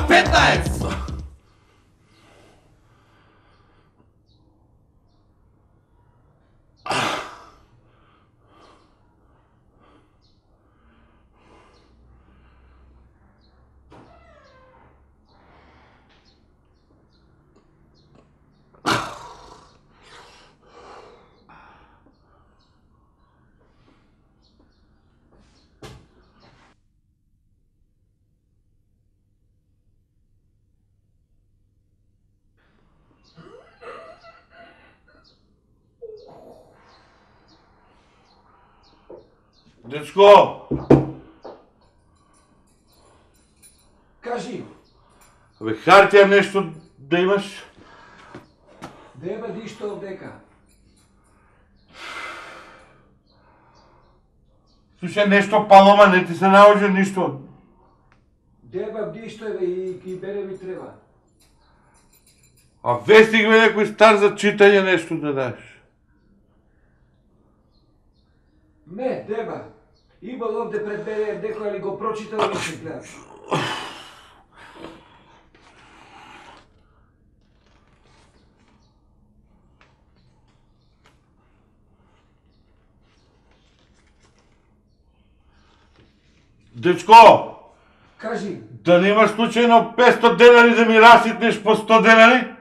K15! Дечко! Кажи, Абе, хартия нещо да имаш? деба дишто дека. Слушай, нещо Палома, не ти се наложи нищо. Деба дишто и бере ми треба. А вестник бе някой стар за читане нещо да даш. Не, деба. Имал овде пред мене некој ли го прочитал и се гледа. Дечко! Кажи, Да не имаш случайно 500 денари да ми разсипнеш по 100 денари?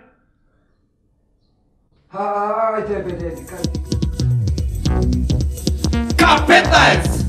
ајде бе, деби, кажи. K15!